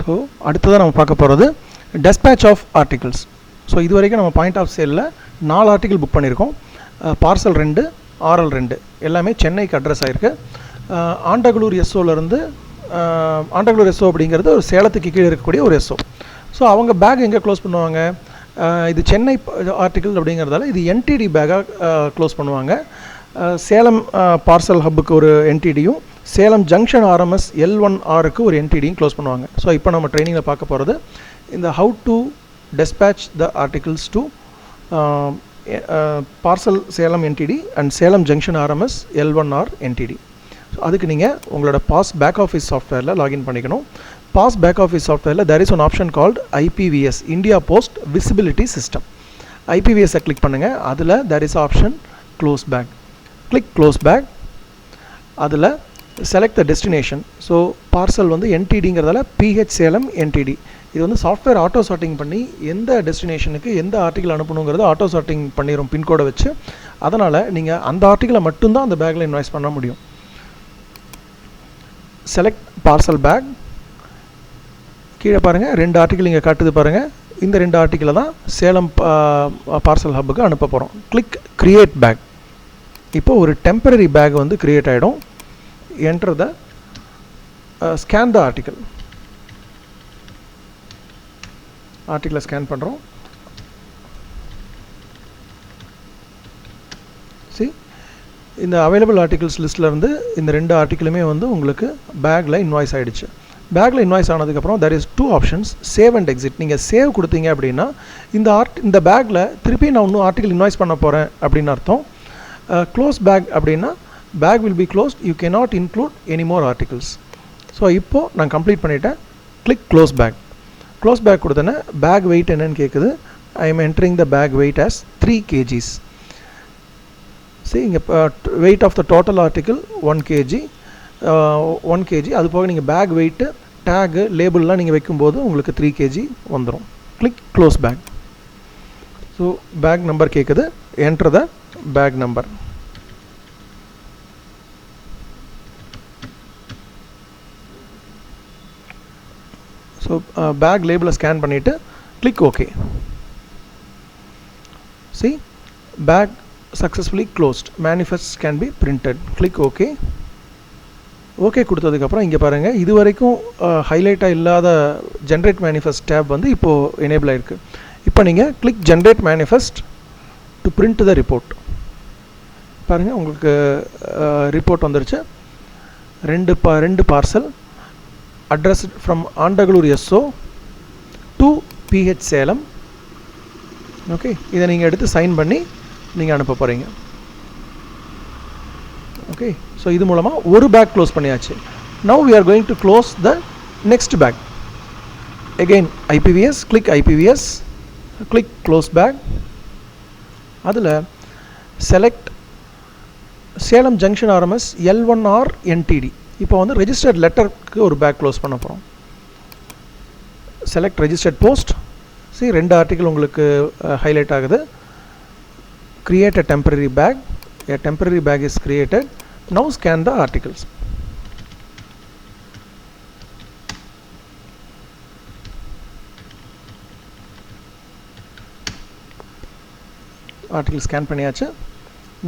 So அடுத்ததாக நம்ம பார்க்க போகிறது dispatch ஆஃப் ஆர்டிகல்ஸ். ஸோ இது வரைக்கும் நம்ம பாயிண்ட் ஆஃப் சேலில் 4 ஆர்டிகல் புக் பண்ணியிருக்கோம். பார்சல் 2, ஆர்எல் 2 எல்லாமே சென்னைக்கு அட்ரஸ் ஆகிருக்கு. ஆண்டகலூர் எஸ்ஓலேருந்து ஆண்டகலூர் எஸ்ஓ அப்படிங்கிறது ஒரு சேலத்துக்கு கீழே இருக்கக்கூடிய ஒரு எஸ்ஓ. ஸோ அவங்க பேக் எங்கே க்ளோஸ் பண்ணுவாங்க? இது சென்னை ஆர்டிகல் அப்படிங்கிறதால இது என்டிடி பேக்காக க்ளோஸ் பண்ணுவாங்க. சேலம் பார்சல் ஹப்புக்கு ஒரு என்டிடியும் சேலம் ஜங்ஷன் ஆர்எம்எஸ் L1R ஒரு என்டிடியும் க்ளோஸ் பண்ணுவாங்க. ஸோ இப்போ நம்ம ட்ரைனிங்கில் பார்க்க போகிறது இந்த how to dispatch the articles to parcel Salem NDT and Salem junction RMS L1R NDT. So அதுக்கு நீங்கள் உங்களோட பாஸ் பேக் ஆஃபீஸ் சாஃப்ட்வேரில் லாகின் பண்ணிக்கணும். பாஸ் பேக் ஆஃபீஸ் சாஃப்ட்வேரில் there is one option called IPVS India Post visibility system. IPVS click பண்ணுங்கள். அதில் there is option close bag. Click close bag. அதில் select the destination. So parcel வந்து என்டிடிங்கிறதால PH Salem entity. இது வந்து software auto sorting பண்ணி எந்த டெஸ்டினேஷனுக்கு எந்த ஆர்டிகல் அனுப்பணுங்கிறது ஆட்டோ சார்ட்டிங் பண்ணிடும் பின்கோடை வச்சு. அதனால் நீங்கள் அந்த ஆர்டிகளை மட்டும்தான் அந்த பேக்கில் இன்வாய்ஸ் பண்ண முடியும். Select parcel bag. கீழே பாருங்கள் 2 ஆர்டிகல் இங்கே காட்டுது பாருங்கள். இந்த 2 ஆர்டிகளை தான் சேலம் பார்சல் ஹப்புக்கு அனுப்ப போகிறோம். Click create bag. இப்போ ஒரு டெம்பரரி பேக் வந்து க்ரியேட் ஆகிடும். enter the scan the article. ஆர்டிகிளை ஸ்கேன் பண்ணுறோம். see இந்த அவைலபிள் ஆர்டிகல்ஸ் லிஸ்ட்லேருந்து இந்த 2 ஆர்டிக்கிளுமே வந்து உங்களுக்கு பேக்கில் இன்வாய்ஸ் ஆகிடுச்சு. பேக்கில் இன்வாய்ஸ் ஆனதுக்கப்புறம் there is 2 options save and exit. நீங்கள் சேவ் கொடுத்தீங்க அப்படின்னா இந்த பேக்கில் திருப்பி நான் இன்னும் ஆர்டிகல் இன்வாய்ஸ் பண்ண போகிறேன் அப்படின்னு அர்த்தம். க்ளோஸ் பேக் அப்படின்னா bag will be closed, you cannot include any more articles. So இப்போது நான் கம்ப்ளீட் பண்ணிவிட்டேன். Click close bag. Close bag கொடுத்தேன்னா பேக் வெயிட் என்னன்னு கேட்குது. I am entering the bag weight as 3 kgs. சரி, இங்கே weight of the total article 1 kg. 1 kg. அது போக நீங்கள் பேக் வெயிட்டு டேகு லேபிள்லாம் நீங்கள் வைக்கும்போது உங்களுக்கு 3 kg வந்துடும். Click close bag. So bag number கேட்குது. Enter the bag number. So bag லேபிளை ஸ்கேன் பண்ணிவிட்டு click okay. see bag successfully closed, manifest can be printed. Click okay. Okay கொடுத்ததுக்கப்புறம் இங்கே பாருங்கள், இது வரைக்கும் ஹைலைட்டாக இல்லாத ஜென்ரேட் மேனிஃபெஸ்ட் டேப் வந்து இப்போது எனேபிள் ஆகிருக்கு. இப்போ நீங்கள் click generate manifest to print the report. பாருங்கள் உங்களுக்கு ரிப்போர்ட் வந்துருச்சு. 2 parcel addressed from Andagaloor SO to PH Salem. Okay, இதை நீங்கள் எடுத்து சைன் பண்ணி நீங்கள் அனுப்ப போகிறீங்க. ஓகே, ஸோ இது மூலமாக ஒரு பேக் க்ளோஸ் பண்ணியாச்சு. now we are going to close the next bag. again IPVS, click IPVS, click close bag. அதில் select Salem junction RMS L1R என்டிடி. இப்போ வந்து ரெஜிஸ்டர்ட் லெட்டருக்கு ஒரு பேக் க்ளோஸ் பண்ண போகிறோம். Select registered post. சரி, 2 ஆர்டிக்கல் உங்களுக்கு ஹைலைட் ஆகுது. Create a temporary bag. a temporary bag is created. now scan the articles. Article scan பண்ணியாச்சு.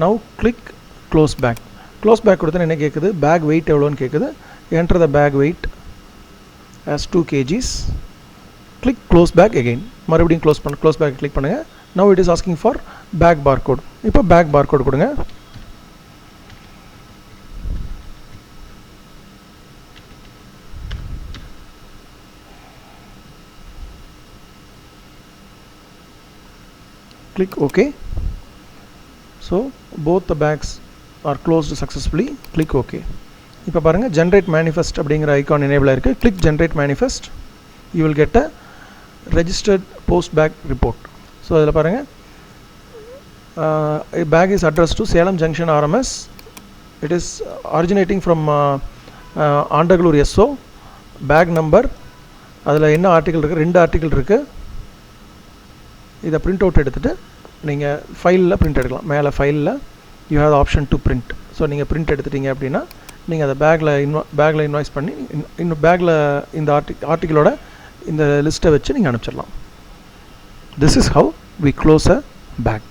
now click close back. Close bag கொடுத்தா என்ன கேட்குது? பேக் வெயிட் எவ்வளோன்னு கேட்குது. Enter the bag weight as 2 kgs. Click close bag again. மறுபடியும் close bag click பண்ணுங்கள். Now it is asking for bag bar code. இப்போ bag bar code கொடுங்க. Click okay. So both the bags are closed successfully. click OK. இப்போ பாருங்கள் generate manifest அப்படிங்கிற icon enable ஆயிருக்கு. click generate manifest. you will get a registered post bag report. So அதில் பாருங்கள் bag is addressed to Salem Junction RMS. it is originating from Andagaloor SO. bag number அதில் என்ன article இருக்குது? 2 article இருக்குது. இதை print out எடுத்துகிட்டு நீங்கள் ஃபைலில் பிரிண்ட் எடுக்கலாம். மேலே ஃபைலில் you have the option to print. So நீங்கள் பிரிண்ட் எடுத்துட்டீங்க அப்படின்னா நீங்கள் அதை பேக்கில் இன்வாய்ஸ் பண்ணி இன்னும் பேக்கில் இந்த ஆர்டிக்கிளோட இந்த லிஸ்ட்டை வச்சு நீங்கள் அனுப்பிச்சிடலாம். This is how we close a bag.